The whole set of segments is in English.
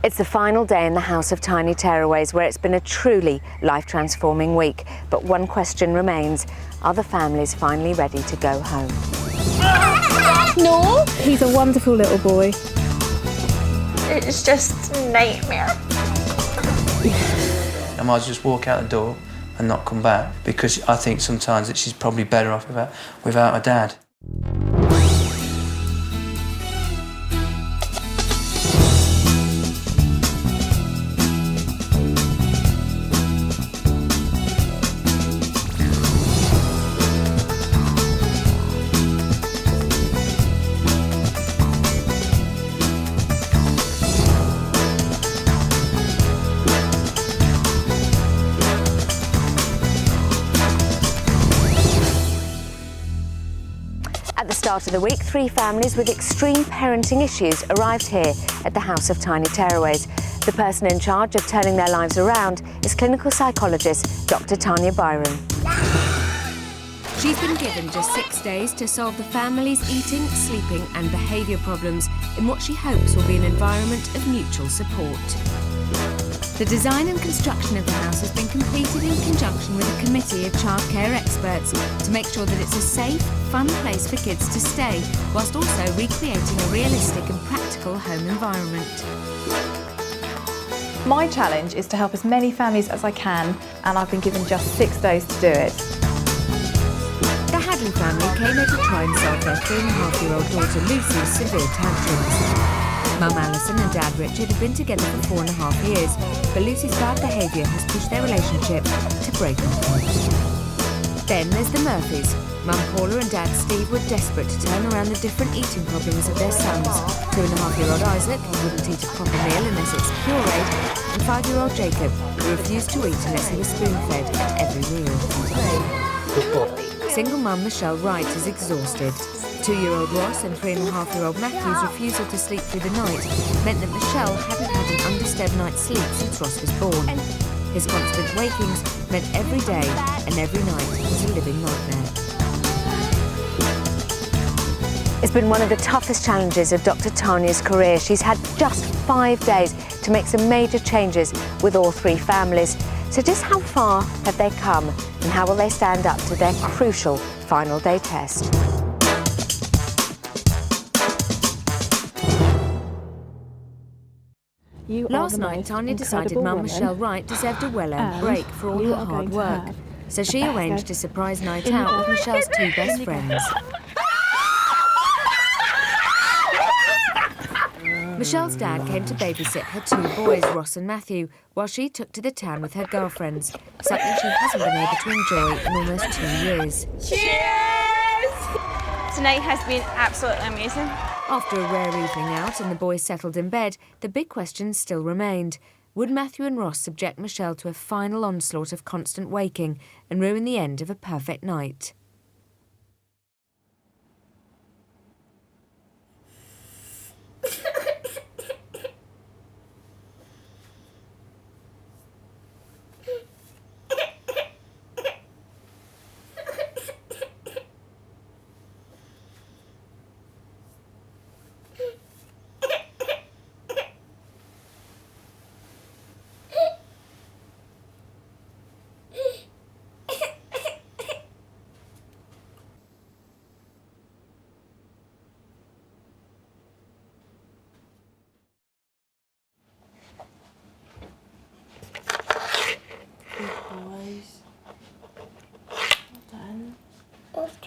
It's the final day in the House of Tiny Tearaways, where it's been a truly life-transforming week. But one question remains: are the families finally ready to go home? No! He's a wonderful little boy. It's just a nightmare. I might just walk out the door and not come back, because I think sometimes that she's probably better off without her dad. At the start of the week, 3 families with extreme parenting issues arrived here at the House of Tiny Tearaways. The person in charge of turning their lives around is clinical psychologist Dr Tanya Byron. She's been given just 6 days to solve the family's eating, sleeping and behaviour problems in what she hopes will be an environment of mutual support. The design and construction of the house has been completed in conjunction with a committee of childcare experts to make sure that it's a safe, fun place for kids to stay, whilst also recreating a realistic and practical home environment. My challenge is to help as many families as I can, and I've been given just 6 days to do it. The Hadley family came here to try and solve their 3.5-year-old daughter Lucy's severe tantrums. Mum Alison and Dad Richard have been together for 4.5 years, but Lucy's bad behaviour has pushed their relationship to breaking point. Then there's the Murphys. Mum Paula and Dad Steve were desperate to turn around the different eating problems of their sons. 2.5-year-old Isaac, who wouldn't eat a proper meal unless it's pureed, and 5-year-old Jacob, who refused to eat unless he was spoon-fed at every meal. Single mum Michelle Wright is exhausted. 2-year-old Ross and 3.5-year-old Matthew's refusal to sleep through the night meant that Michelle hadn't had an undisturbed night's sleep since Ross was born. His constant wakings meant every day and every night was a living nightmare. It's been one of the toughest challenges of Dr Tanya's career. She's had just 5 days to make some major changes with all 3 families. So just how far have they come, and how will they stand up to their crucial final day test? Last night, Tanya decided Mum Michelle Wright deserved a well-earned break for all her hard work. So she arranged a surprise night out with Michelle's 2 best friends. Michelle's dad came to babysit her 2 boys, Ross and Matthew, while she took to the town with her girlfriends, something she hasn't been able to enjoy in almost 2 years. Cheers! Tonight has been absolutely amazing. After a rare evening out and the boys settled in bed, the big question still remained. Would Matthew and Ross subject Michelle to a final onslaught of constant waking and ruin the end of a perfect night?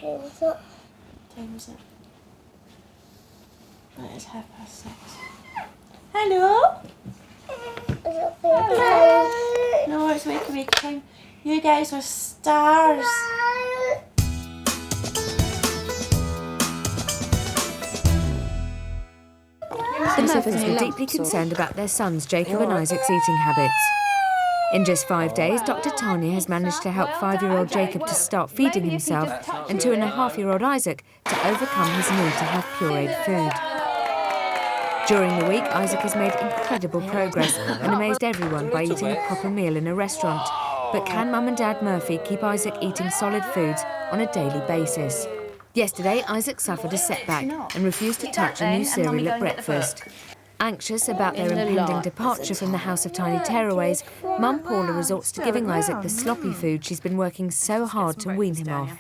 What time is it? It is 6:30. Hello? Hello? No, it's wake time. You guys are stars. The Murphys were deeply concerned about their sons, Jacob and Isaac's eating habits. In just 5 days, Dr Tanya has managed to help 5-year-old Jacob to start feeding himself and 2.5-year-old Isaac to overcome his need to have pureed food. During the week, Isaac has made incredible progress and amazed everyone by eating a proper meal in a restaurant. But can Mum and Dad Murphy keep Isaac eating solid foods on a daily basis? Yesterday, Isaac suffered a setback and refused to touch a new cereal at breakfast. Anxious about their impending departure from the House of Tiny Tearaways, Mum Paula resorts to giving Isaac the sloppy food she's been working so hard to wean him off.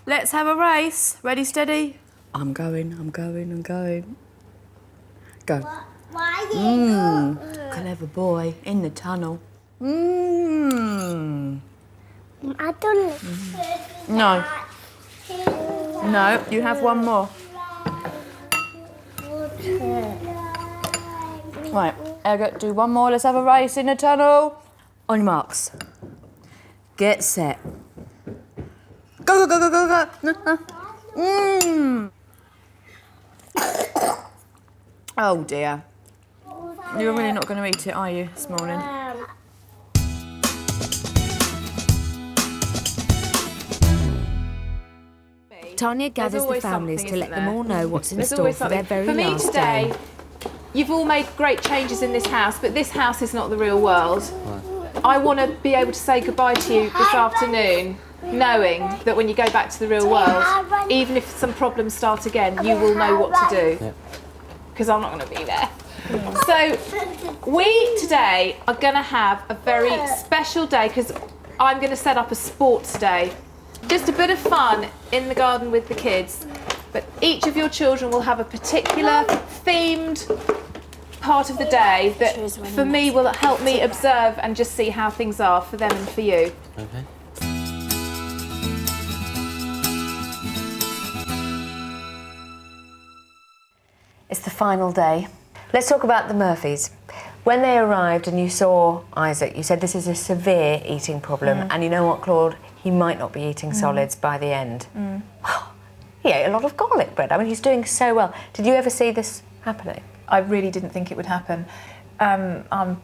Let's have a race. Ready, steady? I'm going. Go. Clever boy, in the tunnel. I don't. No. No, you have one more. Right, Elliot, do one more. Let's have a race in the tunnel. On your marks. Get set. Go, go, go, go, go, go. Oh dear. You're really not going to eat it, are you, this morning? Tanya gathers the families to let them all know what's in store for their very For me last today, day. you've all made great changes in this house, but this house is not the real world. I want to be able to say goodbye to you this afternoon, knowing that when you go back to the real world, even if some problems start again, you will know what to do. Because I'm not going to be there. So we today are going to have a very special day because I'm going to set up a sports day. Just a bit of fun in the garden with the kids. But each of your children will have a particular themed part of the day that for me will help me observe and just see how things are for them and for you. Okay. It's the final day. Let's talk about the Murphys. When they arrived and you saw Isaac, you said this is a severe eating problem, and you know what, Claude? He might not be eating solids by the end. He ate a lot of garlic bread. I mean, he's doing so well. Did you ever see this happening? I really didn't think it would happen. I'm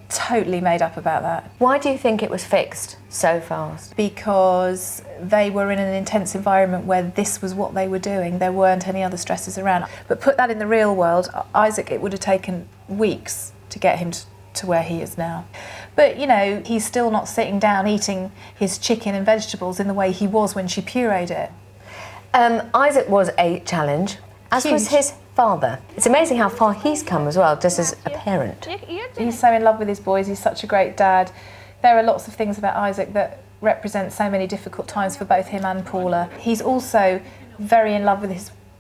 totally made up about that. Why do you think it was fixed so fast? Because they were in an intense environment where this was what they were doing. There weren't any other stresses around. But put that in the real world, Isaac, it would have taken weeks to get him to where he is now. But, you know, he's still not sitting down eating his chicken and vegetables in the way he was when she pureed it. Isaac was a challenge, as was his father. It's amazing how far he's come as well, just as a parent. He's so in love with his boys, he's such a great dad. There are lots of things about Isaac that represent so many difficult times for both him and Paula. He's also very in love with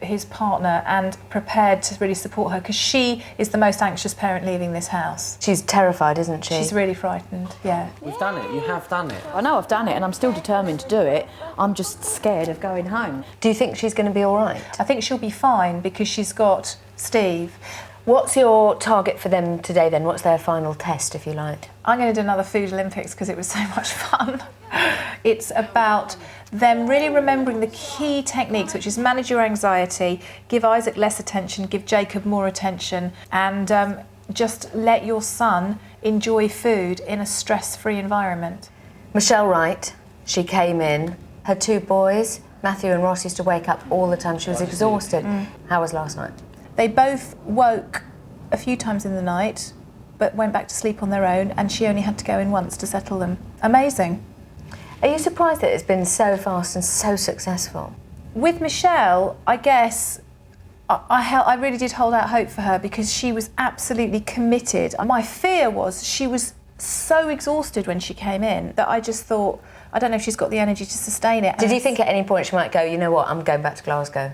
his partner and prepared to really support her because she is the most anxious parent leaving this house. She's terrified, isn't she? She's really frightened, yeah. You've done it, you have done it. I know I've done it and I'm still determined to do it. I'm just scared of going home. Do you think she's going to be all right? I think she'll be fine because she's got Steve. What's your target for them today then? What's their final test, if you like? I'm going to do another Food Olympics because it was so much fun. It's about them really remembering the key techniques, which is manage your anxiety, give Isaac less attention, give Jacob more attention, and just let your son enjoy food in a stress-free environment. Michelle Wright, she came in. Her two boys, Matthew and Ross, used to wake up all the time. She was exhausted. How was last night? They both woke a few times in the night, but went back to sleep on their own, and she only had to go in once to settle them. Amazing. Are you surprised that it's been so fast and so successful? With Michelle, I guess I really did hold out hope for her because she was absolutely committed. My fear was she was so exhausted when she came in that I just thought, I don't know if she's got the energy to sustain it. Did you think at any point she might go, you know what, I'm going back to Glasgow?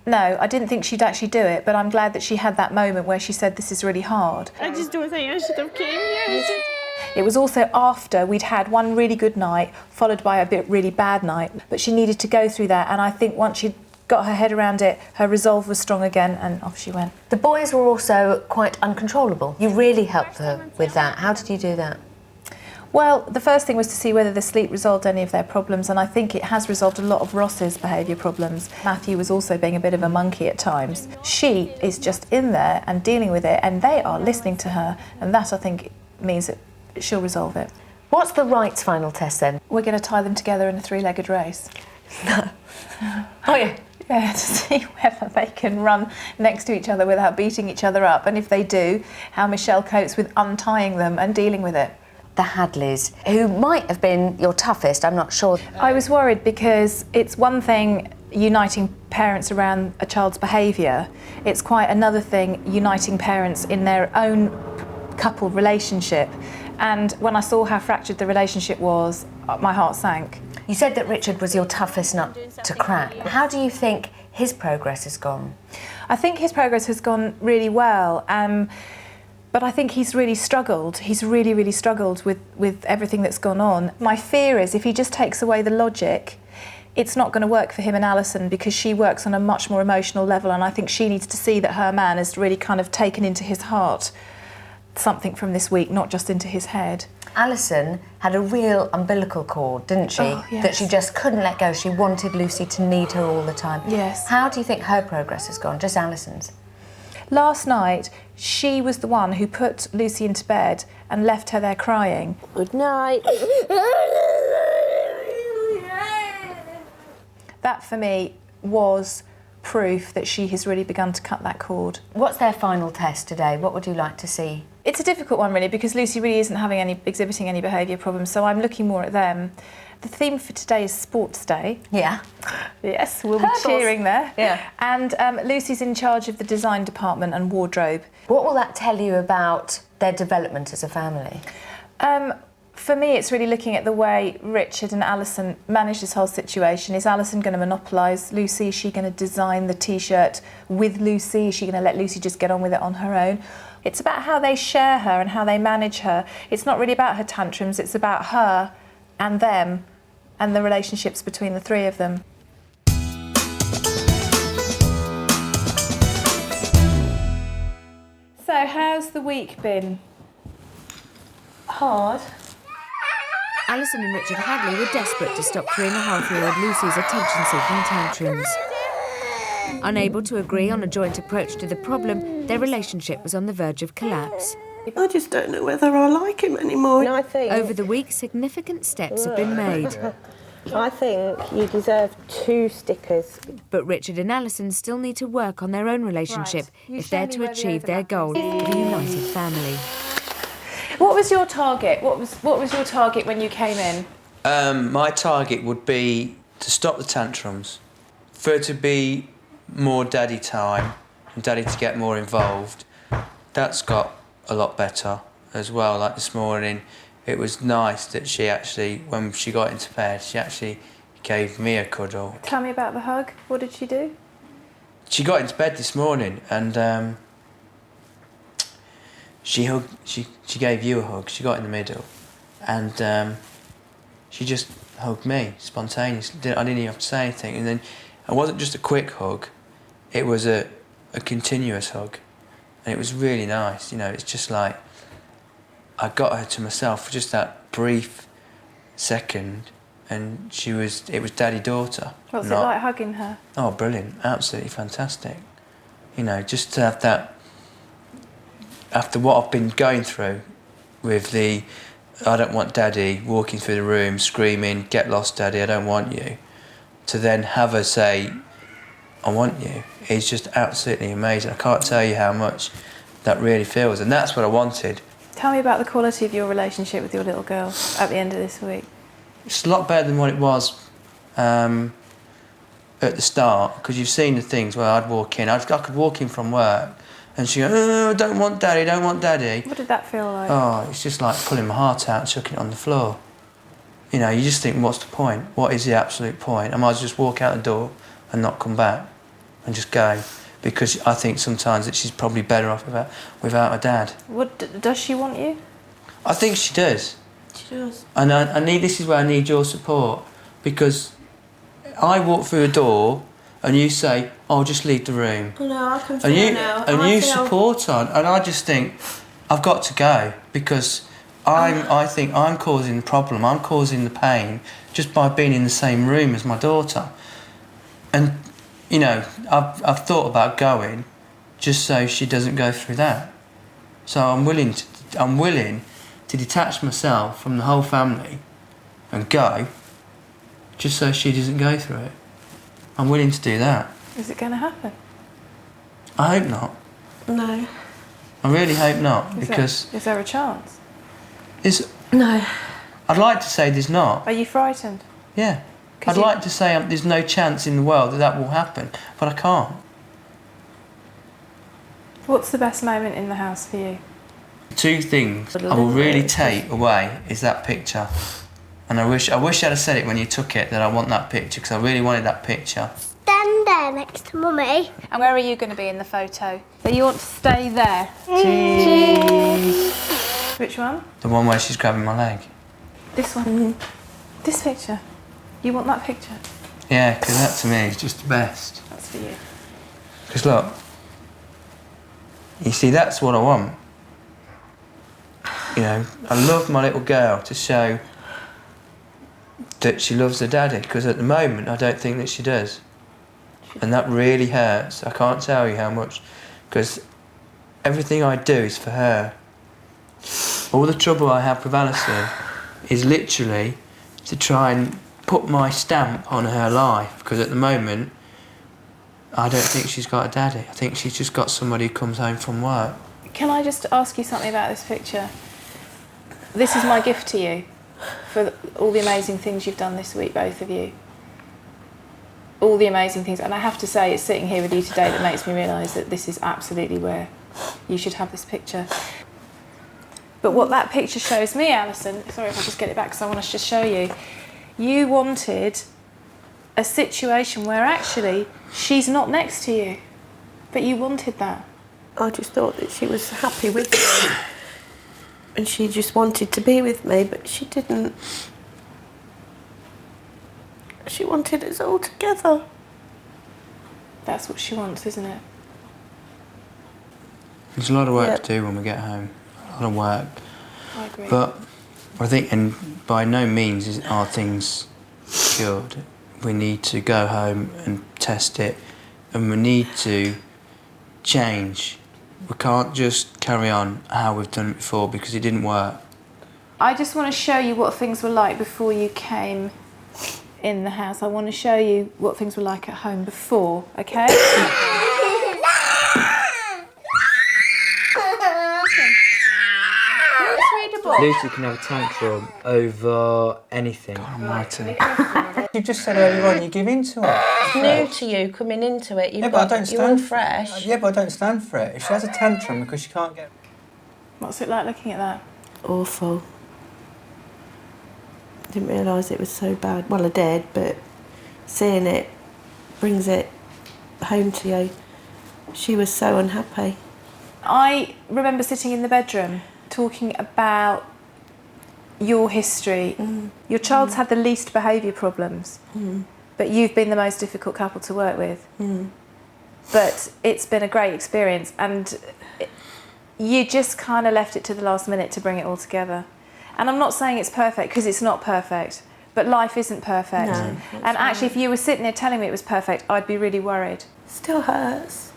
No, I didn't think she'd actually do it, but I'm glad that she had that moment where she said, this is really hard. I just don't think I should have came here. It was also after we'd had one really good night, followed by a really bad night, but she needed to go through that, and I think once she'd got her head around it, her resolve was strong again, and off she went. The boys were also quite uncontrollable. You really helped her with that. How did you do that? Well, the first thing was to see whether the sleep resolved any of their problems, and I think it has resolved a lot of Ross's behaviour problems. Matthew was also being a bit of a monkey at times. She is just in there and dealing with it, and they are listening to her, and that, I think, means that she'll resolve it. What's the Wright's final test then? We're going to tie them together in a three-legged race. Oh yeah? Yeah, to see whether they can run next to each other without beating each other up, and if they do, how Michelle copes with untying them and dealing with it. the Hadleys, who might have been your toughest, I'm not sure. I was worried because it's one thing uniting parents around a child's behaviour. It's quite another thing uniting parents in their own couple relationship. And when I saw how fractured the relationship was, my heart sank. You said that Richard was your toughest nut to crack. How do you think his progress has gone? I think his progress has gone really well, but I think he's really struggled. He's really, really struggled with everything that's gone on. My fear is if he just takes away the logic, it's not going to work for him and Alison, because she works on a much more emotional level, and I think she needs to see that her man has really kind of taken into his heart something from this week, not just into his head. Alison had a real umbilical cord, didn't she? Oh, yes. That she just couldn't let go. She wanted Lucy to need her all the time. Yes. How do you think her progress has gone, just Alison's? Last night, she was the one who put Lucy into bed and left her there crying. Good night. That, for me, was proof that she has really begun to cut that cord. What's their final test today? What would you like to see? It's a difficult one, really, because Lucy really isn't exhibiting any behaviour problems, so I'm looking more at them. The theme for today is Sports Day. Yeah. Yes, we'll be cheering there. Yeah. And Lucy's in charge of the design department and wardrobe. What will that tell you about their development as a family? For me, it's really looking at the way Richard and Alison manage this whole situation. Is Alison going to monopolise Lucy? Is she going to design the T-shirt with Lucy? Is she going to let Lucy just get on with it on her own? It's about how they share her and how they manage her. It's not really about her tantrums, it's about her and them and the relationships between the three of them. So, how's the week been? Hard. Alison and Richard Hadley were desperate to stop 3.5-year-old Lucy's attention-seeking tantrums. Unable to agree on a joint approach to the problem, their relationship was on the verge of collapse. I just don't know whether I like him anymore. No, I think... Over the week, significant steps have been made. I think you deserve 2 stickers. But Richard and Alison still need to work on their own relationship if they're to achieve their goal of a united family. What was your target? What was your target when you came in? My target would be to stop the tantrums, for it to be more daddy time and daddy to get more involved. That's got a lot better as well. Like this morning, it was nice that she actually, when she got into bed, she actually gave me a cuddle. Tell me about the hug. What did she do? She got into bed this morning and she gave you a hug. She got in the middle and she just hugged me spontaneously. I didn't even have to say anything. And then it wasn't just a quick hug, it was a continuous hug. And it was really nice, you know. It's just like I got her to myself for just that brief second, and it was daddy-daughter. What's it like hugging her? Oh, brilliant, absolutely fantastic. You know, just to have that, after what I've been going through with the I don't want daddy, walking through the room, screaming, get lost daddy, I don't want you, to then have her say, I want you, is just absolutely amazing. I can't tell you how much that really feels, and that's what I wanted. Tell me about the quality of your relationship with your little girl at the end of this week. It's a lot better than what it was at the start, because you've seen the things where I'd walk in, I could walk in from work and she'd go, oh, don't want daddy, don't want daddy. What did that feel like? Oh, it's just like pulling my heart out and chucking it on the floor. You know, you just think, what's the point? What is the absolute point? I might as well just walk out the door and not come back and just go, because I think sometimes that she's probably better off without her dad. Does she want you? I think she does. She does. And this is where I need your support, because I walk through a door and you say, oh, just leave the room. Oh, no, I can feel now. And you support her, and I just think, I've got to go, because I think I'm causing the problem, I'm causing the pain just by being in the same room as my daughter. And, you know, I've thought about going just so she doesn't go through that. So I'm willing to detach myself from the whole family and go just so she doesn't go through it. I'm willing to do that. Is it going to happen? I hope not. No. I really hope not, because... Is there a chance? No. I'd like to say there's not. Are you frightened? Yeah. I'd like to say there's no chance in the world that will happen, but I can't. What's the best moment in the house for you? Two things I will really take away is that picture. And I wish I'd have said it when you took it, that I want that picture, because I really wanted that picture. Stand there next to Mummy. And where are you going to be in the photo? So you want to stay there? Cheese. Which one? The one where she's grabbing my leg. This one? This picture? You want that picture? Yeah, because that to me is just the best. That's for you. Because look, you see, that's what I want. You know, I love my little girl to show that she loves her daddy, because at the moment I don't think that she does. And that really hurts. I can't tell you how much, because everything I do is for her. All the trouble I have with Alison is literally to try and put my stamp on her life, because at the moment I don't think she's got a daddy. I think she's just got somebody who comes home from work. Can I just ask you something about this picture? This is my gift to you for all the amazing things you've done this week, both of you. All the amazing things. And I have to say, it's sitting here with you today that makes me realise that this is absolutely where you should have this picture. But what that picture shows me, Alison, sorry if I just get it back because I want to just show you, you wanted a situation where actually she's not next to you, but you wanted that. I just thought that she was happy with me and she just wanted to be with me, but she didn't. She wanted us all together. That's what she wants, isn't it? There's a lot of work to do when we get home. A lot of work. I agree. But I think, and by no means are things cured. We need to go home and test it, and we need to change. We can't just carry on how we've done it before, because it didn't work. I just want to show you what things were like before you came in the house. I want to show you what things were like at home before, okay? Lucy can have a tantrum over anything. Almighty. You just said earlier on you give in to it. It's new to you, coming into it. You're fresh. Yeah, but I don't stand for it. If she has a tantrum because she can't get... What's it like looking at that? Awful. Didn't realise it was so bad. Well, I did, but seeing it brings it home to you. She was so unhappy. I remember sitting in the bedroom talking about your history. Your child's had the least behaviour problems, but you've been the most difficult couple to work with. But it's been a great experience, and you just kind of left it to the last minute to bring it all together. And I'm not saying it's perfect, because it's not perfect, but life isn't perfect. No, and actually, if you were sitting there telling me it was perfect, I'd be really worried. Still hurts.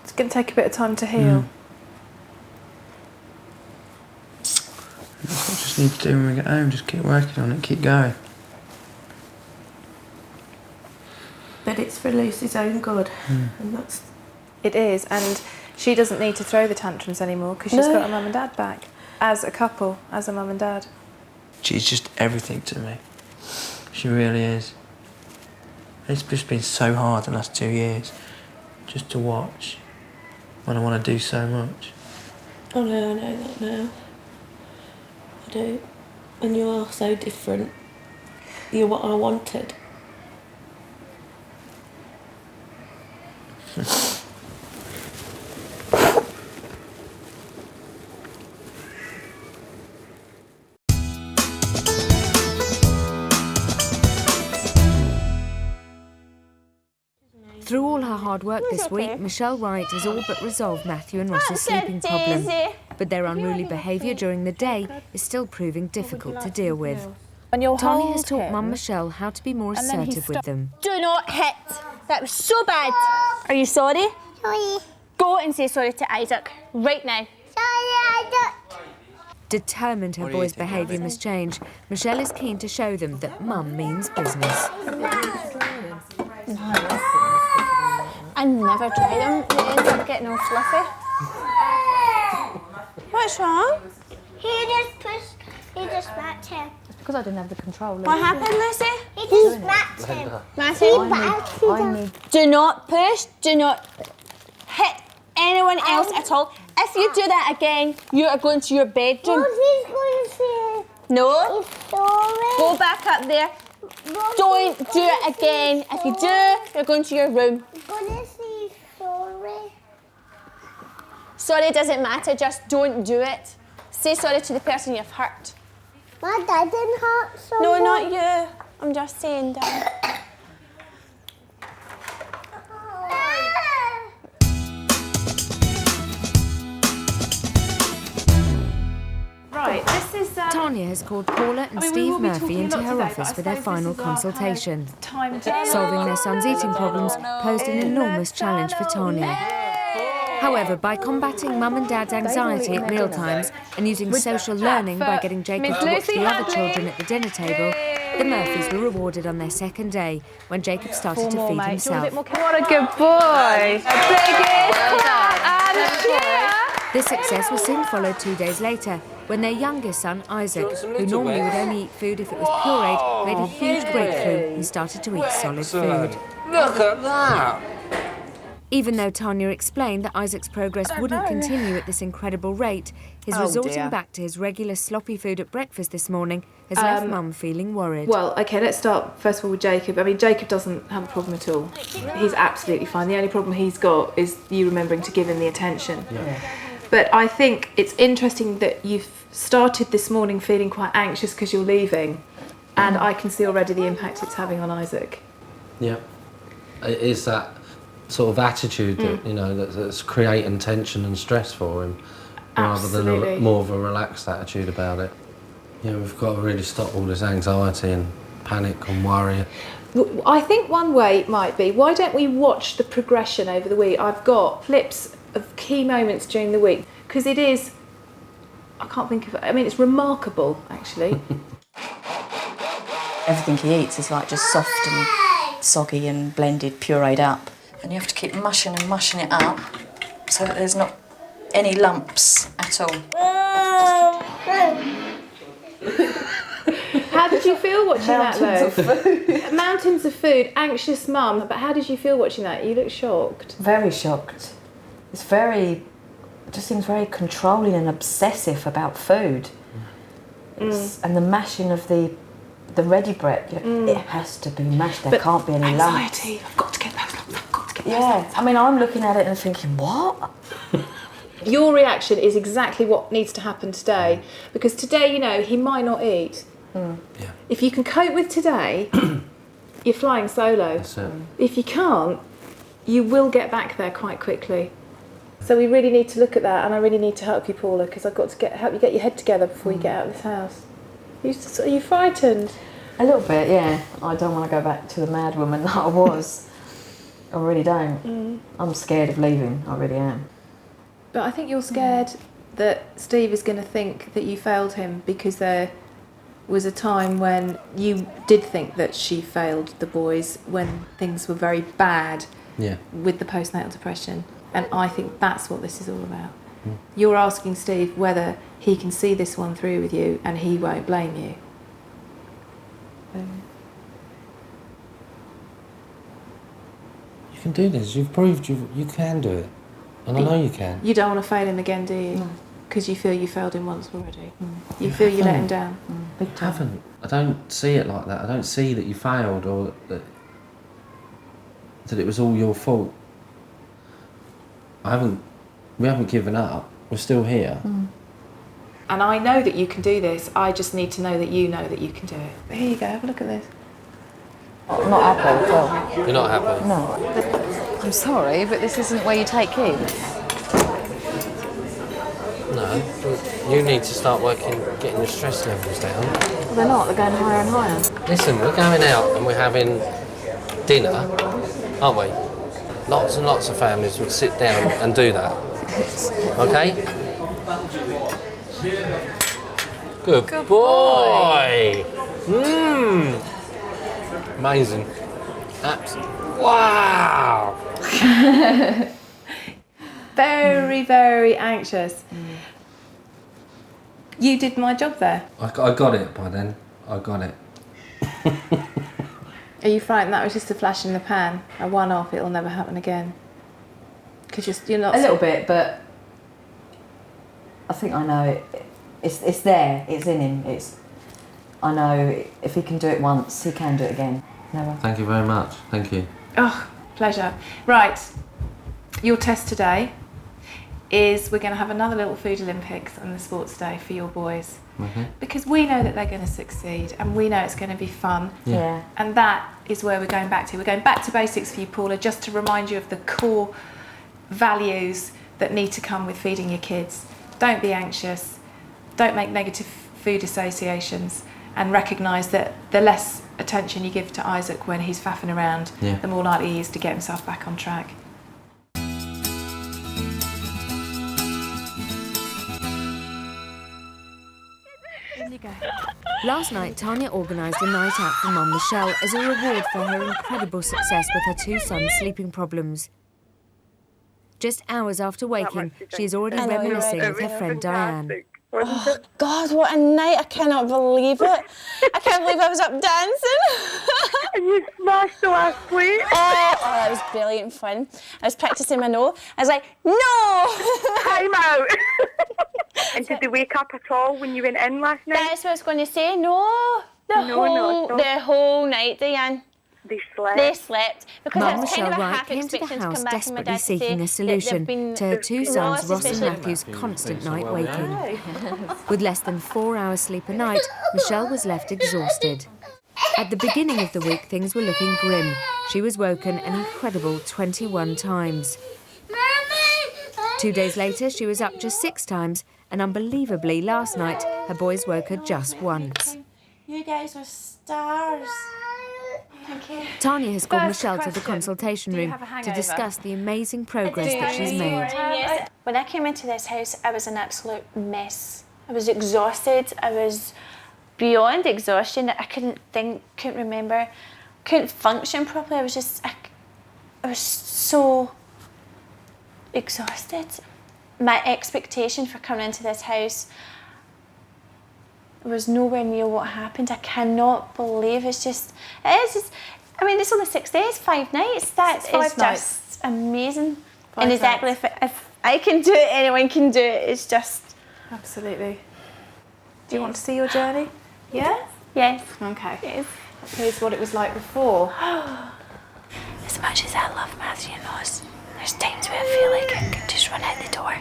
It's going to take a bit of time to heal. That's what we just need to do when we get home, just keep working on it, keep going. But it's for Lucy's own good, and that's... It is, and she doesn't need to throw the tantrums anymore, because she's got her mum and dad back. As a couple, as a mum and dad. She's just everything to me. She really is. It's just been so hard the last 2 years, just to watch, when I want to do so much. Oh no, I know that now. I do. And you are so different. You're what I wanted. Through all her hard work this week, Michelle Wright has all but resolved Matthew and Ross's sleeping problem. But their unruly behaviour during the day is still proving difficult to deal with. Tanya has taught Mum Michelle how to be more assertive with them. Do not hit. That was so bad. Are you sorry? Sorry. Go and say sorry to Isaac right now. Sorry, I don't... Determined her boys' behaviour must change, Michelle is keen to show them that Mum means business. I never try them. They end up getting all fluffy. What's wrong? He just smacked him. It's because I didn't have the control. What happened, Lucy? He just smacked him. Do not push, do not hit anyone else at all. If you do that again, you are going to your bedroom. He's going to see No, his story. go back up there. Don't do it again. If you do, you're going to your room. He's going to see his story. Sorry doesn't matter, just don't do it. Say sorry to the person you've hurt. My dad didn't hurt someone. No, not you. I'm just saying, Dad. Right, this is... Tanya has called Paula and we Steve will be Murphy talking a into lot her today, office but for I their suppose final this is our kind of consultation. time to... Solving their son's eating problems posed an enormous challenge for Tanya. However, by combating Mum and Dad's anxiety at mealtimes and using social learning by getting Jacob to watch the other children at the dinner table, the Murphys were rewarded on their second day when Jacob started to feed himself. What a good boy! Well done. This success was soon followed 2 days later when their youngest son, Isaac, who normally would only eat food if it was pureed, made a huge breakthrough and started to eat solid food. Look at that! Even though Tanya explained that Isaac's progress wouldn't continue at this incredible rate, his resorting back to his regular sloppy food at breakfast this morning has left Mum feeling worried. Well, OK, let's start first of all with Jacob. I mean, Jacob doesn't have a problem at all. He's absolutely fine. The only problem he's got is you remembering to give him the attention. Yeah. But I think it's interesting that you've started this morning feeling quite anxious because you're leaving, and I can see already the impact it's having on Isaac. Yeah. It is that sort of attitude that, you know, that's creating tension and stress for him, rather than more of a relaxed attitude about it. Yeah, we've got to really stop all this anxiety and panic and worry. I think one way it might be, why don't we watch the progression over the week? I've got clips of key moments during the week, because it is, I can't think of it, I mean, it's remarkable, actually. Everything he eats is like just soft and soggy and blended, pureed up. And you have to keep mushing and mushing it up so that there's not any lumps at all. How did you feel watching that, though? Mountains of food, anxious mum. But how did you feel watching that? You look shocked. Very shocked. It's it just seems very controlling and obsessive about food. And the mashing of the ready bread, it has to be mashed, there can't be any lumps. Anxiety, I've got to get those lumps, I've got to get those lumps. I mean, I'm looking at it and thinking, what? Your reaction is exactly what needs to happen today, because today, you know, he might not eat. Yeah. If you can cope with today, you're flying solo. That's it. If you can't, you will get back there quite quickly. So we really need to look at that, and I really need to help you, Paula, because I've got to help you get your head together before you get out of this house. Are you frightened? A little bit, yeah. I don't want to go back to the mad woman that I was. I really don't. I'm scared of leaving, I really am. But I think you're scared that Steve is going to think that you failed him, because there was a time when you did think that she failed the boys when things were very bad with the postnatal depression. And I think that's what this is all about. You're asking Steve whether he can see this one through with you, and he won't blame you. You can do this. You've proved you can do it. And I know you can. You don't want to fail him again, do you? Because you feel you failed him once already. You feel you let him down. I haven't. I don't see it like that. I don't see that you failed, or that it was all your fault. We haven't given up. We're still here. And I know that you can do this. I just need to know that you can do it. But here you go, have a look at this. I'm not happy at all. You're not happy? No. I'm sorry, but this isn't where you take kids. No, you need to start getting your stress levels down. Well, they're not. They're going higher and higher. Listen, we're going out and we're having dinner, aren't we? Lots and lots of families would sit down and do that. Okay? Good boy! Amazing. Absolutely. Wow! Very, very anxious. You did my job there. I got it by then. I got it. Are you frightened that was just a flash in the pan? A one-off, it'll never happen again? Because you're not... A little bit, but I think I know it's there, it's in him. I know if he can do it once, he can do it again. Never. Thank you very much. Thank you. Oh, pleasure. Right, your test today is we're going to have another little food Olympics on the sports day for your boys. Because we know that they're going to succeed and we know it's going to be fun. Yeah. And that is where we're going back to. We're going back to basics for you, Paula, just to remind you of the core values that need to come with feeding your kids. Don't be anxious, don't make negative food associations, and recognise that the less attention you give to Isaac when he's faffing around, the more likely he is to get himself back on track. Last night, Tanya organised a night out for Mum Michelle as a reward for her incredible success with her two sons' sleeping problems. Just hours after waking, she is already reminiscing with her friend Diane. Oh, God, what a night. I cannot believe it. I can't believe I was up dancing. And you smashed the last plate. Oh, that was brilliant fun. I was practising my no. I was like, no! Time out. And did they wake up at all when you went in last night? That's what I was going to say. No. The whole night, Diane. They slept. They slept. Because Mum I was kind Michelle of a Wright half came to the expecting house come back and my desperately dad to say seeking a that solution they've been to her two sons, Ross and suspicious. Matthew's constant night waking. With less than 4 hours sleep a night, Michelle was left exhausted. At the beginning of the week, things were looking grim. She was woken an incredible 21 times. 2 days later, she was up just 6 times, and unbelievably, last night, her boys woke her just once. You guys are stars. Tanya has called First Michelle to the question. consultation Do you room have a to hangover? discuss the amazing progress that she's made. Yes. When I came into this house, I was an absolute mess. I was exhausted. I was beyond exhaustion. I couldn't think, couldn't remember, couldn't function properly. I was just, I was so exhausted. My expectation for coming into this house was nowhere near what happened. I cannot believe it is just, I mean, it's only 6 days, 5 nights. That is 5 nights. just amazing. 5 And exactly, nights. if I can do it, anyone can do it. It's just... Absolutely. Do you want to see your journey? Yeah? Yes. Okay. Yes. Here's what it was like before. As much as I love Matthew and Ross, there's times where I feel like I could just run out the door.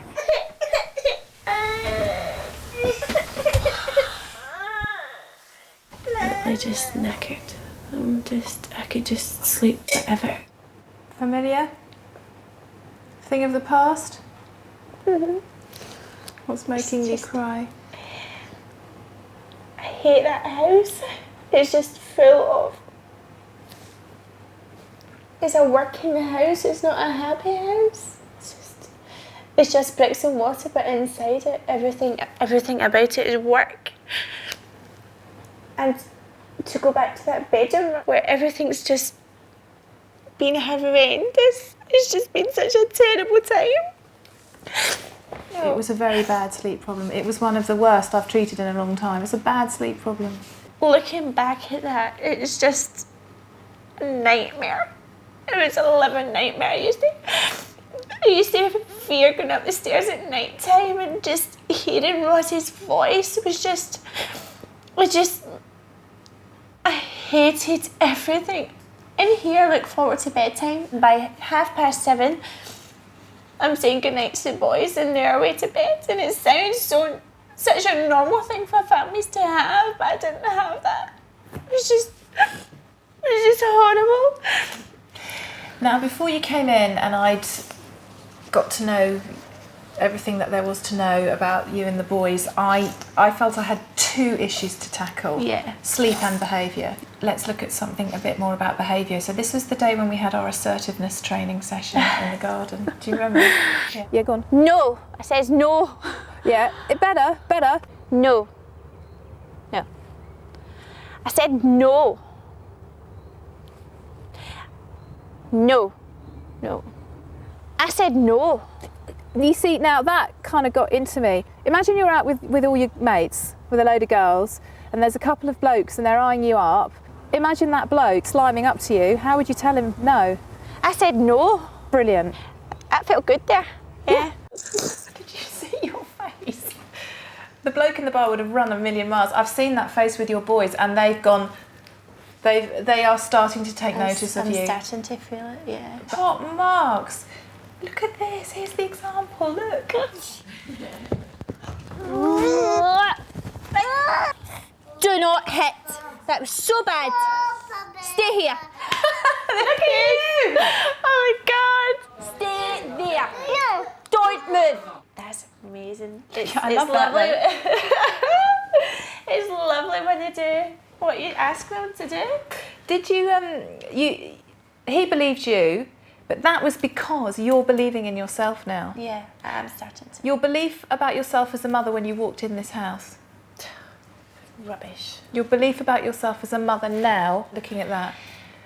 I'm just knackered. I could just sleep forever. Familiar? Thing of the past? Mm-hmm. What's making you cry? I hate that house. It's just full of... It's a working house, it's not a happy house. It's just bricks and water, but inside it, everything about it is work. And to go back to that bedroom where everything's just been horrendous, it's just been such a terrible time. It was a very bad sleep problem. It was one of the worst I've treated in a long time. It's a bad sleep problem. Looking back at that, it's just a nightmare. It was a living nightmare. I used to have fear going up the stairs at night time, and just hearing Ross's voice was just, I hated everything. In here, I look forward to bedtime. By 7:30, I'm saying goodnight to the boys and they're away to bed, and it sounds such a normal thing for families to have, but I didn't have that. It was just horrible. Now, before you came in and I'd got to know everything that there was to know about you and the boys, I felt I had 2 issues to tackle. Yeah. Sleep and behaviour. Let's look at something a bit more about behaviour. So this was the day when we had our assertiveness training session in the garden. Do you remember? Yeah, go on. No. I says no. Yeah, better. No. No. I said no. No. No. I said no. You see, now that kind of got into me. Imagine you're out with all your mates, with a load of girls, and there's a couple of blokes and they're eyeing you up. Imagine that bloke sliming up to you. How would you tell him no? I said no. Brilliant. That felt good there. Yeah. Did you see your face? The bloke in the bar would have run a million miles. I've seen that face with your boys, and they've gone. They are starting to take notice of you. I'm starting to feel it. Yeah. Top marks. Look at this. Here's the example. Look. Do not hit. That was so bad. Stay here. Look at you. Oh my God. Stay there. No. Don't move. That's amazing. I love lovely. It's lovely when they do what you ask them to do. Did you, he believed you, but that was because you're believing in yourself now. Yeah, I am starting to. Your belief about yourself as a mother when you walked in this house. Rubbish. Your belief about yourself as a mother now, looking at that.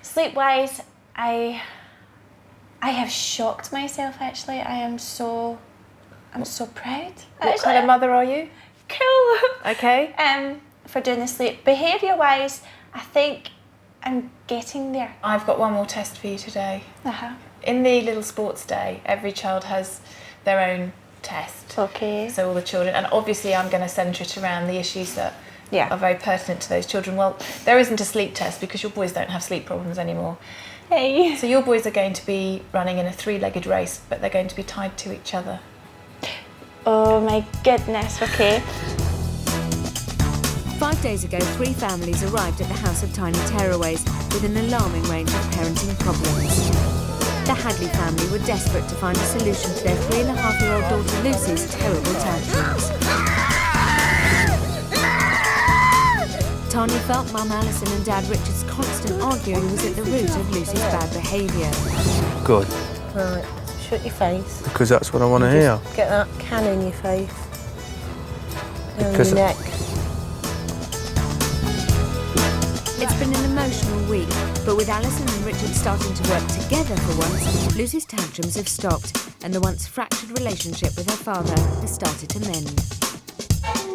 Sleep-wise, I have shocked myself actually. I'm so proud. What kind of mother are you? Cool. Okay. For doing the sleep. Behaviour-wise, I think I'm getting there. I've got one more test for you today. In the little sports day, every child has their own test. Okay. So all the children, and obviously I'm going to centre it around the issues that are very pertinent to those children. Well, there isn't a sleep test because your boys don't have sleep problems anymore. Hey. So your boys are going to be running in a 3-legged race, but they're going to be tied to each other. Oh my goodness, okay. 5 days ago, 3 families arrived at the House of Tiny Tearaways with an alarming range of parenting problems. The Hadley family were desperate to find a solution to their 3.5-year-old daughter Lucy's terrible tantrums. Tanya felt Mum Alison and Dad Richard's constant arguing was at the root of Lucy's bad behaviour. Good. Right, shut your face. Because that's what I want to hear. Get that can in your face. Down Because your neck. It's been an emotional week, but with Alison and Richard starting to work together for once, Lucy's tantrums have stopped and the once fractured relationship with her father has started to mend.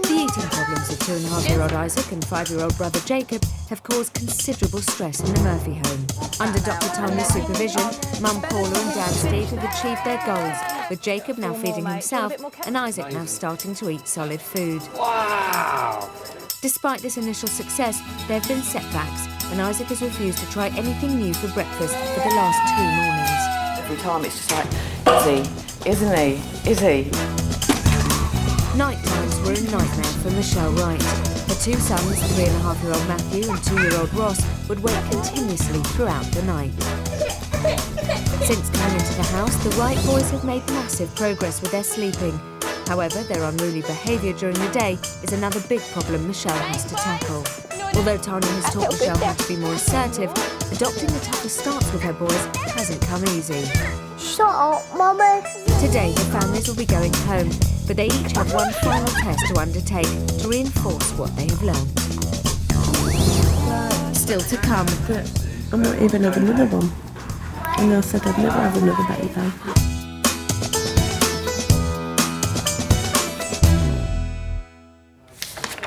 The eating problems of 2.5-year-old Isaac and 5-year-old brother Jacob have caused considerable stress in the Murphy home. Under Dr Tanya's supervision, Mum Paula and Dad Steve have achieved their goals, with Jacob now feeding himself and Isaac now starting to eat solid food. Wow! Despite this initial success, there have been setbacks, and Isaac has refused to try anything new for breakfast for the last 2 mornings. Every time it's just like, is he? Isn't he? Is he? Night times were a nightmare for Michelle Wright. Her 2 sons, 3.5-year-old Matthew and 2-year-old Ross, would wake continuously throughout the night. Since coming into the house, the Wright boys have made massive progress with their sleeping. However, their unruly behaviour during the day is another big problem Michelle has to tackle. Although Tanya has taught Michelle how to be more assertive, adopting the tougher stance with her boys hasn't come easy. Shut up, Mummy. Today, the families will be going home, but they each have one final test to undertake to reinforce what they have learned. Still to come. But I might even have another one. And I said I'd never have another baby.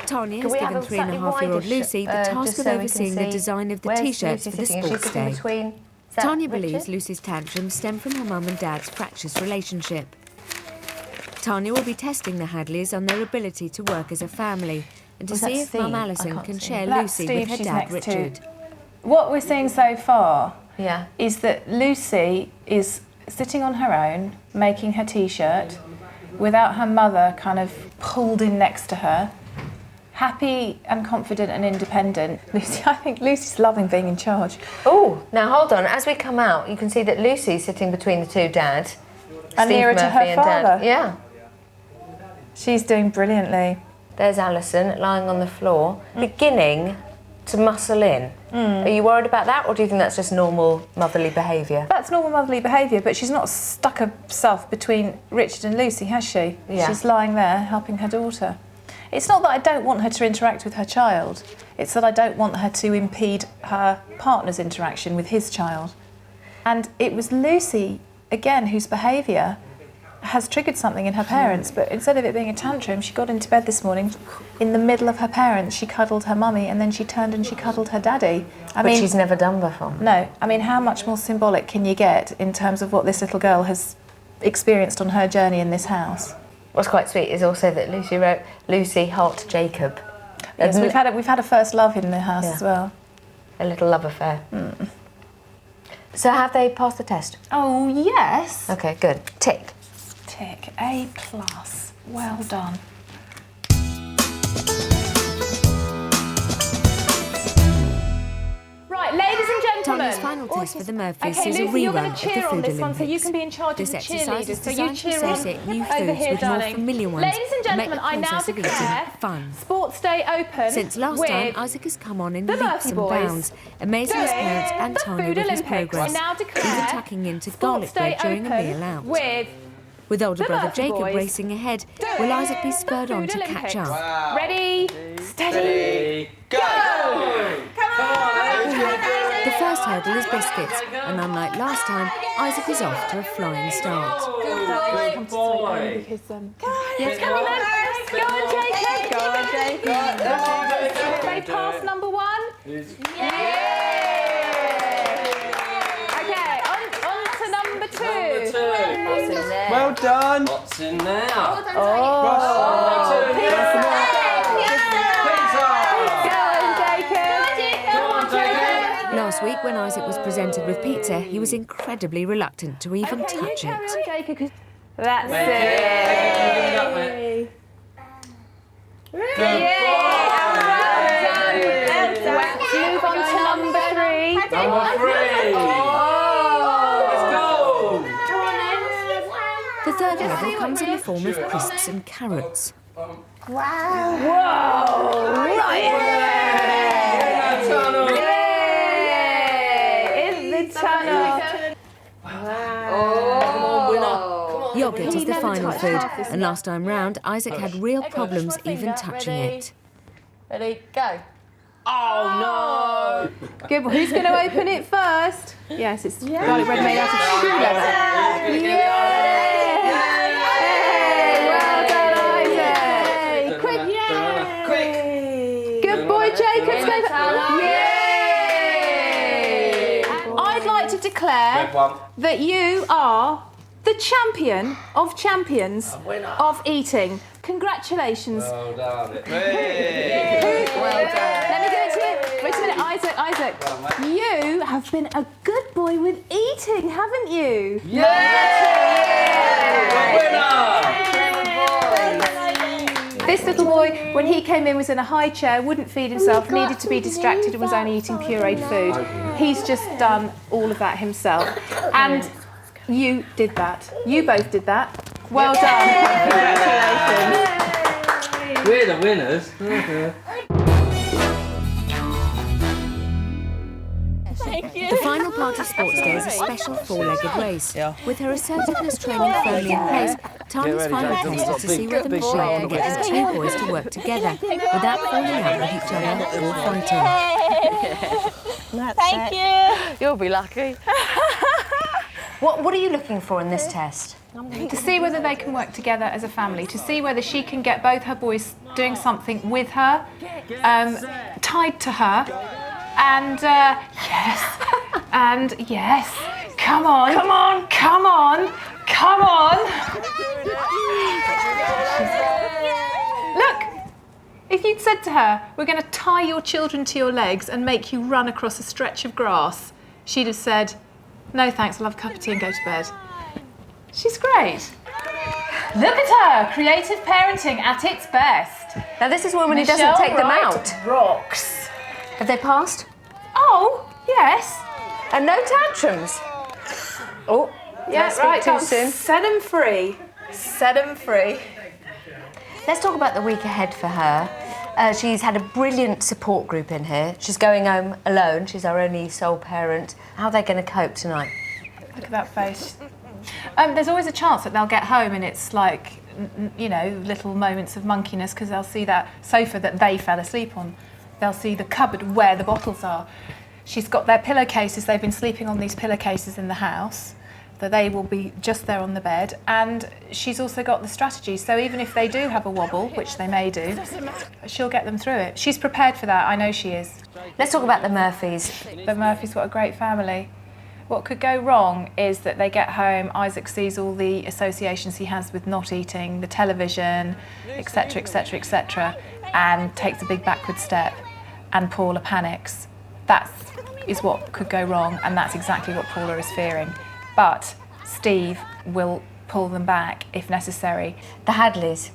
Tanya has given 3.5-year-old Lucy the task of overseeing the design of the T-shirts for the sports day. Tanya believes Lucy's tantrums stem from her mum and dad's fractious relationship. Tanya will be testing the Hadleys on their ability to work as a family and to see if Mum Alison can share Lucy with her dad Richard. What we're seeing so far is that Lucy is sitting on her own, making her T-shirt, without her mother kind of pulled in next to her. Happy and confident and independent. Lucy, I think Lucy's loving being in charge. Oh, now hold on. As we come out, you can see that Lucy's sitting between the 2 dads. And nearer to her father. Yeah. She's doing brilliantly. There's Alison lying on the floor, beginning to muscle in. Are you worried about that, or do you think that's just normal motherly behaviour? That's normal motherly behaviour, but she's not stuck herself between Richard and Lucy, has she? Yeah. She's lying there helping her daughter. It's not that I don't want her to interact with her child, it's that I don't want her to impede her partner's interaction with his child. And it was Lucy, again, whose behaviour has triggered something in her parents, but instead of it being a tantrum, she got into bed this morning in the middle of her parents. She cuddled her mummy and then she turned and she cuddled her daddy. Which she's never done before. No, I mean, how much more symbolic can you get in terms of what this little girl has experienced on her journey in this house? What's quite sweet is also that Lucy wrote Lucy, Hot, Jacob. Yes, we've had a first love in the house as well. A little love affair. So have they passed the test? Oh, yes. Okay, good. Tick. Tick. A+. Well done. Right, ladies and gentlemen. Tanya's final test for the Murphys Okay, is a Lucy, you're going rerun to cheer of the on Food this one, so you Olympics. can be in charge This of the exercise is cheerleaders. So you designed to cheer on associate new over foods here, with more darling. familiar ones Ladies and and make gentlemen, the I now process of eating declare fun. Sports Day open. Since last with time, Isaac has come on in the leaps Murphy and boys bounds, amazing his parents and the Tanya Food with his Olympics. progress, I now declare even tucking into Sports garlic Day bread during a open meal out. With older the brother Murphy Jacob boys racing ahead, will Isaac be spurred on to catch up? Wow. Ready, steady, go! Come on! The first hurdle is biscuits, and unlike last time, Isaac is off to a flying start. Good boy. Yes, come on then. Go on, Jacob. Go on, Jacob. They pass number 1. Yeah. Okay, on to number 2. What's in there? Well done. What's in now? Last week, when Isaac was presented with pizza, he was incredibly reluctant to even touch it. That's it. Let's move on to number 3. Number 3. Let's go. The third level comes in the form of crisps and carrots. Wow. Whoa! Right. Yogurt is the final food, and last time round, Isaac had real problems even touching it. Ready, go. Oh no! Good. Well, who's going to open it first? Yes, it's garlic bread made out of shoe leather. Well done, Isaac. Quick! Good boy, Jacob. I'd like to declare that you are the champion of champions of eating. Congratulations. Well done. Well done. Let me give it to you. Wait a minute, Isaac. You have been a good boy with eating, haven't you? This little boy, when he came in, was in a high chair, wouldn't feed himself, needed to be distracted and was only eating pureed food. He's just done all of that himself. And you did that. You both did that. Well done. Congratulations. We're the winners. Thank you. The final part of Sports Day is a special four-legged race. With her assertiveness training firmly in place, Tanya's final test is to see whether Michelle can get the two boys to work together without falling out with each other or fighting. Thank you. You'll be lucky. What are you looking for in this test? To see whether they can work together as a family, to see whether she can get both her boys doing something with her, tied to her, and yes, and yes. Come on, come on, come on, come on. Look, if you'd said to her, we're going to tie your children to your legs and make you run across a stretch of grass, she'd have said, no thanks, I'll have a cup of tea and go to bed. She's great. Look at her, creative parenting at its best. Now this is when he doesn't take them out. Rocks. Have they passed? Oh, yes. And no tantrums? Oh, yeah, right, too soon. Set them free. Set them free. Let's talk about the week ahead for her. She's had a brilliant support group in here. She's going home alone. She's our only sole parent. How are they going to cope tonight? Look at that face. There's always a chance that they'll get home and it's like, you know, little moments of monkiness because they'll see that sofa that they fell asleep on. They'll see the cupboard where the bottles are. She's got their pillowcases. They've been sleeping on these pillowcases in the house. that they will be just there on the bed, and she's also got the strategy. So even if they do have a wobble, which they may do, she'll get them through it. She's prepared for that, I know she is. Let's talk about the Murphys. The Murphys, what a great family. What could go wrong is that they get home, Isaac sees all the associations he has with not eating, the television, etc, etc, etc, and takes a big backward step, and Paula panics. That is what could go wrong, and that's exactly what Paula is fearing. But Steve will pull them back if necessary. The Hadleys.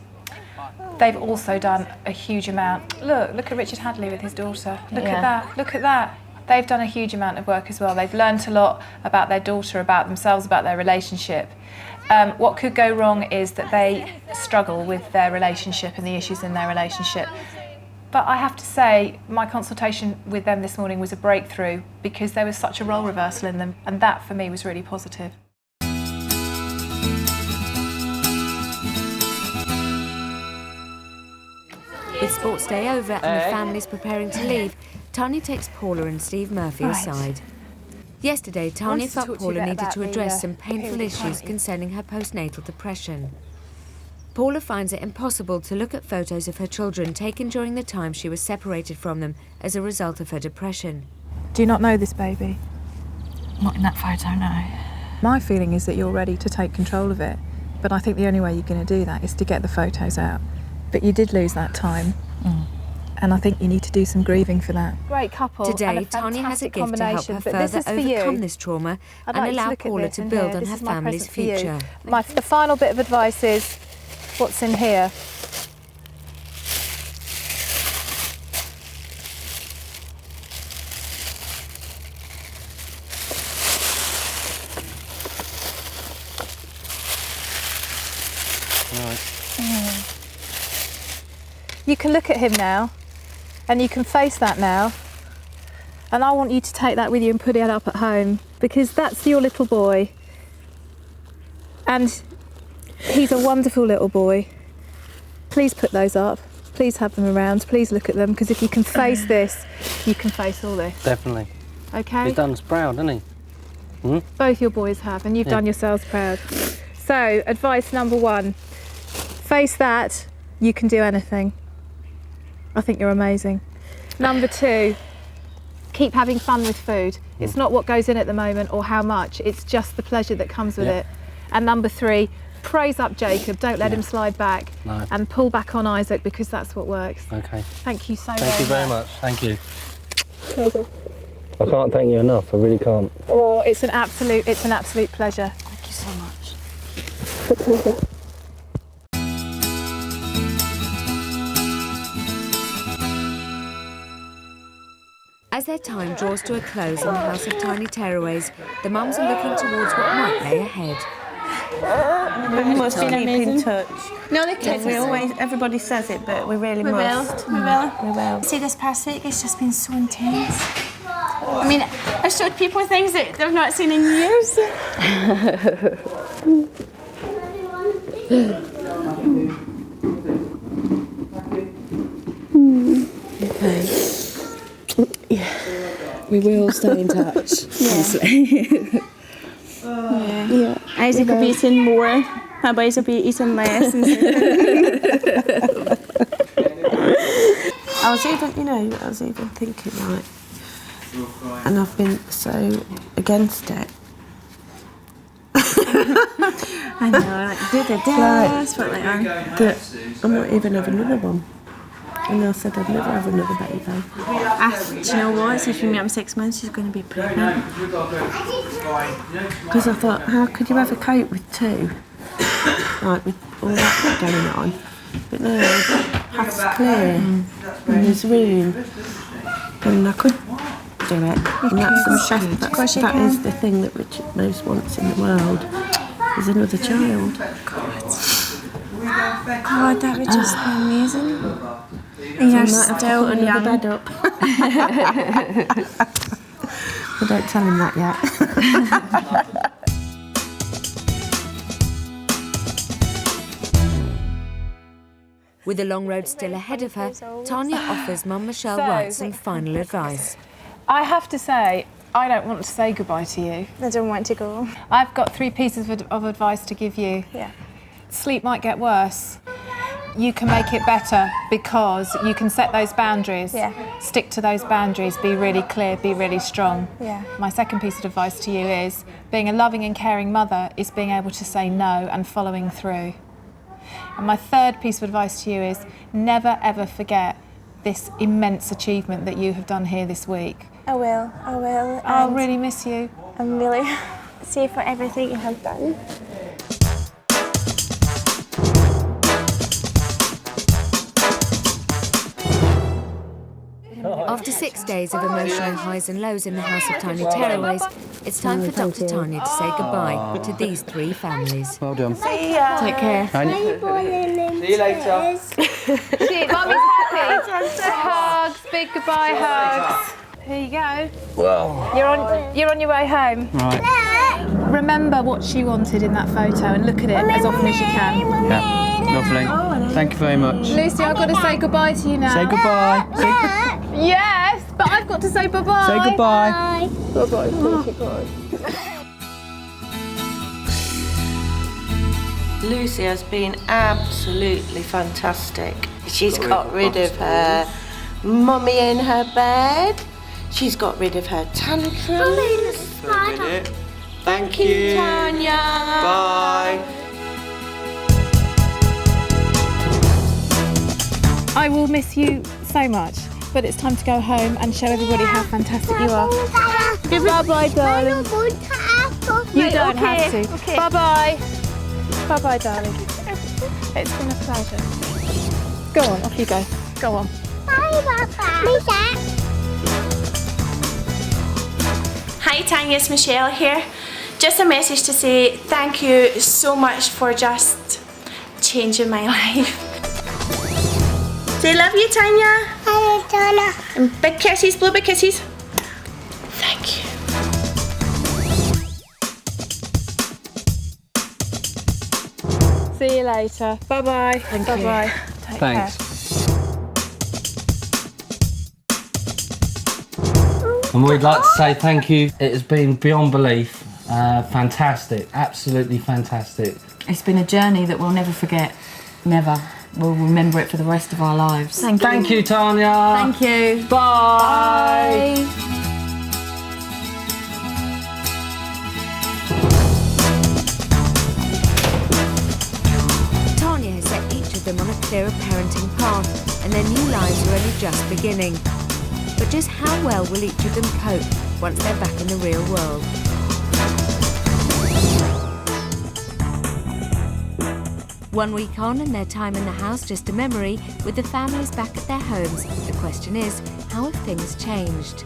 They've also done a huge amount. Look at Richard Hadley with his daughter. Look at that, look at that. They've done a huge amount of work as well. They've learnt a lot about their daughter, about themselves, about their relationship. What could go wrong is that they struggle with their relationship and the issues in their relationship. But I have to say, my consultation with them this morning was a breakthrough because there was such a role reversal in them, and that for me was really positive. With sports day over and the family's preparing to leave, Tanya takes Paula and Steve Murphy aside. Yesterday, Tanya felt Paula needed to address some painful issues concerning her postnatal depression. Paula finds it impossible to look at photos of her children taken during the time she was separated from them as a result of her depression. Do you not know this baby? Not in that photo, no. My feeling is that you're ready to take control of it, but I think the only way you're going to do that is to get the photos out. But you did lose that time, and I think you need to do some grieving for that. Great couple. Today, Tanya has a gift to help her further overcome this trauma and allow Paula to build on her family's future. The final bit of advice is what's in here. You can look at him now, and you can face that now, and I want you to take that with you and put it up at home, because that's your little boy, and he's a wonderful little boy. Please put those up, please have them around, please look at them, because if you can face this, you can face all this. Definitely. Okay? He's done us proud, hasn't he? Both your boys have, and you've done yourselves proud. So, advice number 1, face that, you can do anything. I think you're amazing. Number 2, keep having fun with food. It's not what goes in at the moment or how much, it's just the pleasure that comes with it. And number 3, praise up Jacob, don't let him slide back, and pull back on Isaac, because that's what works. Okay. Thank you so much. Thank you very much. Thank you. I can't thank you enough, I really can't. Oh, it's an absolute pleasure. Thank you so much. As their time draws to a close in the House of Tiny Tearaways, the mums are looking towards what might lay ahead. We must keep in touch. No, the kids. Everybody says it, but we really must. We will. We will. See, this past week it's just been so intense. I mean, I've showed people things that they've not seen in years. Okay. Yeah, we will stay in touch, honestly. Yeah. Isaac will be eating more, my boys will be eating less. I was even thinking, like, and I've been so against it. I know, like, that's what they are. That I'm not even having another one. And I said I'd never have another baby. Do you know what? So if you meet him 6 months, she's going to be pregnant. Because I thought, how could you ever cope with 2? Like, with all that going on. But no, path's clear. And there's room. And I could do it. And that is the thing that Richard most wants in the world, is another child. God, that would just be amazing. And you're still on young. Bed up. Well, don't tell him that yet. With the long road still ahead of her, Tanya offers Mum Michelle Wright some final advice. I have to say, I don't want to say goodbye to you. I don't want to go. I've got 3 pieces of advice to give you. Yeah. Sleep might get worse. You can make it better because you can set those boundaries. Yeah. Stick to those boundaries, be really clear, be really strong. Yeah. My second piece of advice to you is being a loving and caring mother is being able to say no and following through. And my third piece of advice to you is never ever forget this immense achievement that you have done here this week. I will. I'll really miss you. I'm really sorry for everything you have done. After 6 days of emotional highs and lows in the House of Tiny Tearaways, it's time for Dr Tanya to say goodbye to these 3 families. Well done. See ya. Take care. See you later. See, Mummy's happy. Hugs, big goodbye hugs. Here you go. Well. You're on your way home. Right. Remember what she wanted in that photo and look at it as often as you can. Yeah, lovely. Thank you very much. Lucy, I've got to say goodbye to you now. Say goodbye. Yes, but I've got to say bye-bye. Say goodbye. Lucy has been absolutely fantastic. She's got rid of her mummy in her bed. She's got rid of her tantrums. Thank you, Tanya. Bye. I will miss you so much, but it's time to go home and show everybody how fantastic you are. Bye-bye, darling. You don't have to. Okay. Bye-bye. Bye-bye, darling. It's been a pleasure. Go on, off you go. Go on. Hi Tanya, it's Michelle here. Just a message to say thank you so much for just changing my life. Say love you, Tanya. Hi, Tanya. And big kisses, blue big kisses. Thank you. See you later. Bye-bye. Bye-bye. Take Thanks. care. And we'd like to say thank you. It has been beyond belief. Fantastic. Absolutely fantastic. It's been a journey that we'll never forget. Never. We'll remember it for the rest of our lives. Thank you, Tanya. Thank you. Bye. Tanya has set each of them on a clearer parenting path, and their new lives are only just beginning. But just how well will each of them cope once they're back in the real world? One week on and their time in the house just a memory, with the families back at their homes, the question is, how have things changed?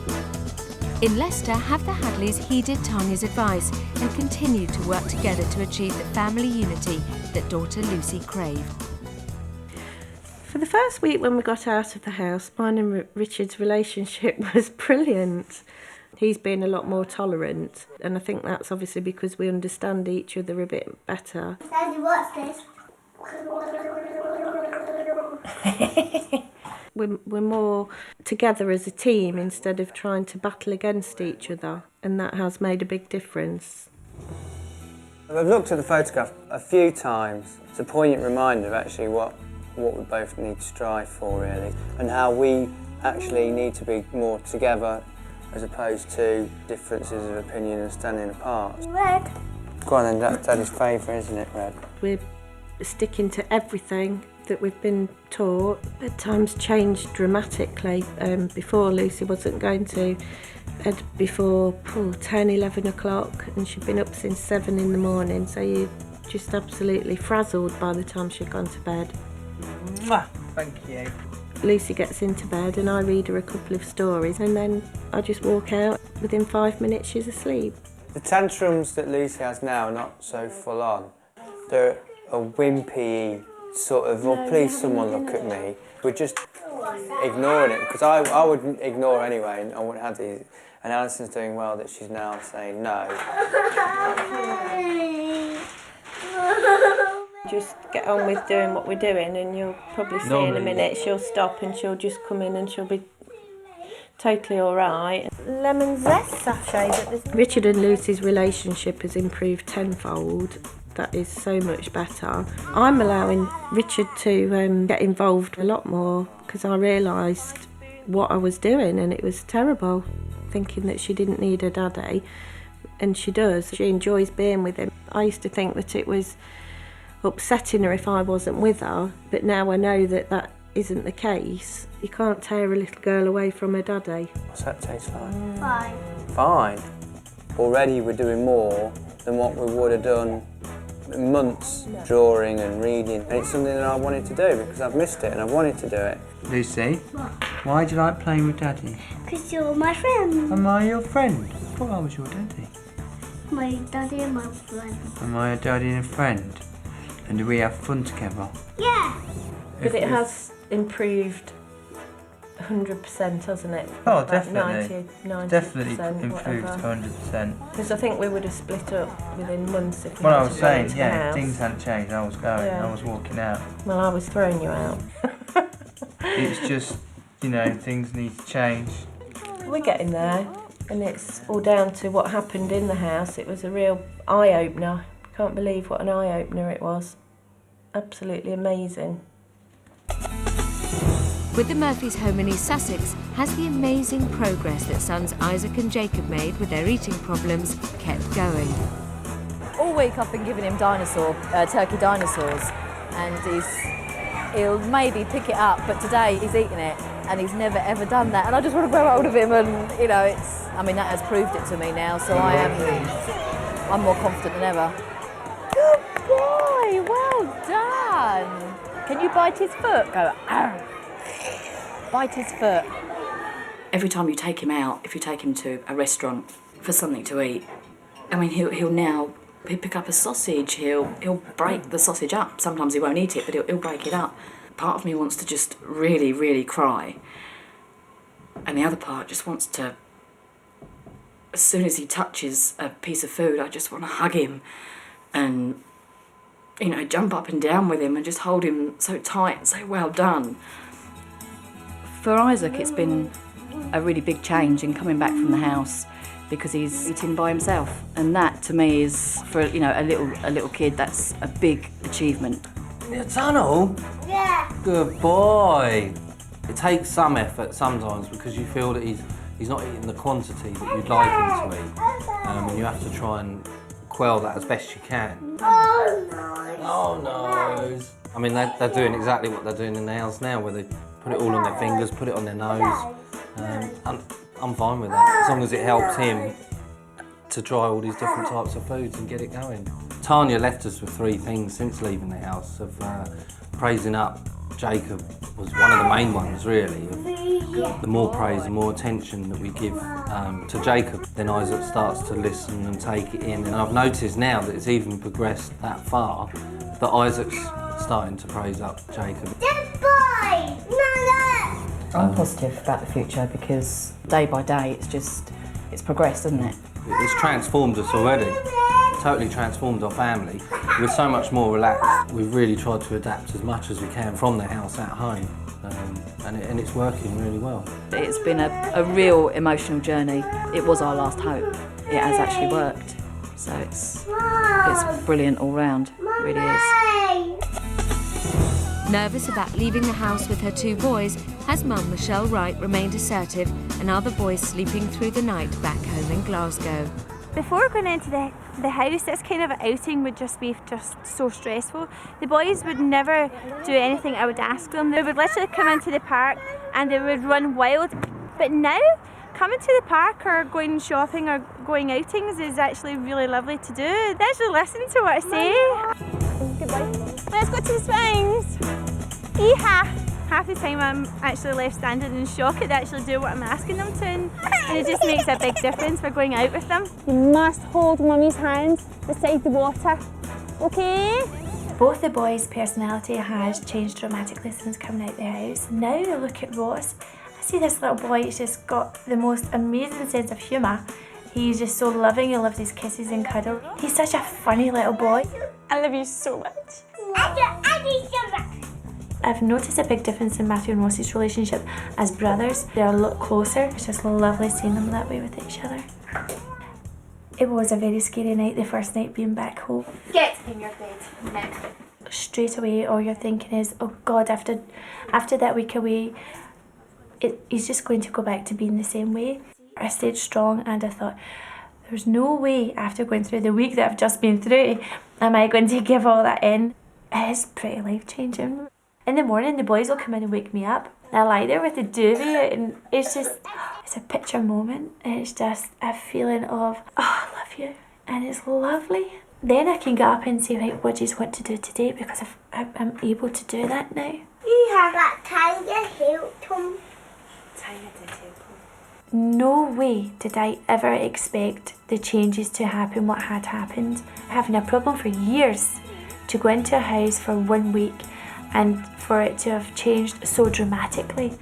In Leicester, have the Hadleys heeded Tanya's advice and continued to work together to achieve the family unity that daughter Lucy craved? For the first week when we got out of the house, mine and Richard's relationship was brilliant. He's been a lot more tolerant, and I think that's obviously because we understand each other a bit better. Daddy, what's this? We're more together as a team instead of trying to battle against each other, and that has made a big difference. I've looked at the photograph a few times. It's a poignant reminder of actually what we both need to strive for, really, and how we actually need to be more together as opposed to differences of opinion and standing apart. Red. Go on then, that's Daddy's favourite, isn't it, Red? We're sticking to everything that we've been taught. Bedtime's changed dramatically. Before, Lucy wasn't going to bed before 10, 11 o'clock, and she'd been up since 7 in the morning, so you're just absolutely frazzled by the time she'd gone to bed. Mwah. Thank you. Lucy gets into bed and I read her a couple of stories, and then I just walk out. Within 5 minutes she's asleep. The tantrums that Lucy has now are not so full on. They're a wimpy sort of, oh please someone look at me. We're just ignoring it, because I would ignore anyway, and I wouldn't have these. And Alison's doing well that she's now saying no. Just get on with doing what we're doing, and you'll probably see in a minute she'll stop and she'll just come in and she'll be totally all right. Lemon zest sachet. Richard and Lucy's relationship has improved tenfold. That is so much better. I'm allowing Richard to get involved a lot more because I realised what I was doing and it was terrible, thinking that she didn't need her daddy, and she does. She enjoys being with him. I used to think that it was upsetting her if I wasn't with her, but now I know that that isn't the case. You can't tear a little girl away from her daddy. What's that taste like? Fine. Fine. Already we're doing more than what we would have done in months, drawing and reading. And it's something that I wanted to do because I've missed it and I wanted to do it. Lucy, why do you like playing with Daddy? Because you're my friend. Am I your friend? I thought I was your daddy. My daddy and my friend. Am I a daddy and a friend? And do we have fun together? Yeah. But it has improved 100%, hasn't it? Oh, About definitely. 90%, Definitely 90%, improved whatever. 100%. Because I think we would have split up within months if we Well, I hadn't was gone saying, into the yeah, house. things hadn't changed. I was going, Yeah. I was walking out. Well, I was throwing you out. It's just, you know, things need to change. We're getting there, and it's all down to what happened in the house. It was a real eye-opener. Can't believe what an eye-opener it was. Absolutely amazing. With the Murphys' home in East Sussex, has the amazing progress that sons Isaac and Jacob made with their eating problems kept going? All week I've been giving him turkey dinosaurs, and he'll maybe pick it up, but today he's eating it, and he's never ever done that. And I just want to grab hold of him, and that has proved it to me now. So I'm more confident than ever. Good boy, well done. Can you bite his foot? Go. Arr. Bite his foot. Every time you take him out, if you take him to a restaurant for something to eat, I mean, he'll pick up a sausage, he'll break the sausage up. Sometimes he won't eat it, but he'll break it up. Part of me wants to just really, really cry. And the other part just wants to, as soon as he touches a piece of food, I just want to hug him and, jump up and down with him and just hold him so tight and say, well done. For Isaac, it's been a really big change in coming back from the house because he's eating by himself, and that to me is, for a little kid, that's a big achievement. In the tunnel? Yeah. Good boy. It takes some effort sometimes because you feel that he's not eating the quantity that you'd like him to eat, and you have to try and quell that as best you can. Oh no. Oh no. I mean, they're doing exactly what they're doing in the house now, where they put it all on their fingers, put it on their nose. I'm fine with that, as long as it helps him to try all these different types of foods and get it going. Tanya left us with 3 things since leaving the house of praising up Jacob was one of the main ones, really. The more praise and more attention that we give to Jacob, then Isaac starts to listen and take it in. And I've noticed now that it's even progressed that far that Isaac's starting to praise up Jacob. Good boy! Mother! I'm positive about the future because day by day it's progressed, isn't it? It's transformed us already, totally transformed our family. We're so much more relaxed. We've really tried to adapt as much as we can from the house at home, and it's working really well. It's been a real emotional journey. It was our last hope. It has actually worked. So it's brilliant all round, it really is. Nervous about leaving the house with her 2 boys, has mum Michelle Wright remained assertive, and are the boys sleeping through the night back home in Glasgow? Before going into the house, this kind of outing would just be so stressful. The boys would never do anything I would ask them. They would literally come into the park and they would run wild. But now, coming to the park or going shopping or going outings is actually really lovely to do. They actually listen to what I say. Goodbye. Let's go to the swings. Yeehaw! Half the time I'm actually left standing in shock at they actually do what I'm asking them to, and it just makes a big difference for going out with them. You must hold Mummy's hand beside the water, okay? Both the boys' personality has changed dramatically since coming out the house. Now I look at Ross, I see this little boy, he's just got the most amazing sense of humour. He's just so loving, he loves his kisses and cuddle. He's such a funny little boy. I love you so much. I've noticed a big difference in Matthew and Ross's relationship as brothers. They're a lot closer. It's just lovely seeing them that way with each other. It was a very scary night, the first night being back home. Get in your bed now. Straight away, all you're thinking is, oh God, after that week away, he's just going to go back to being the same way. I stayed strong and I thought, there's no way after going through the week that I've just been through, am I going to give all that in? It is pretty life-changing. In the morning, the boys will come in and wake me up. I lie there with the duvet and it's a picture moment. It's just a feeling of, oh, I love you. And it's lovely. Then I can get up and say, right, what do you want to do today? Because I'm able to do that now. You have that Tanya helped him. Tanya did help him. No way did I ever expect the changes to happen what had happened. Having a problem for years, to go into a house for 1 week and for it to have changed so dramatically.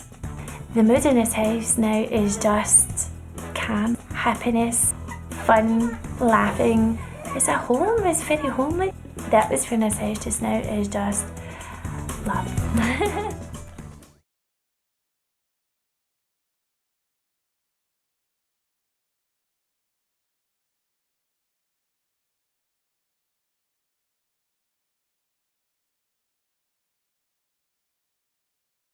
The mood in this house now is just calm, happiness, fun, laughing. It's a home, it's very homely. The atmosphere in this house just now is just love.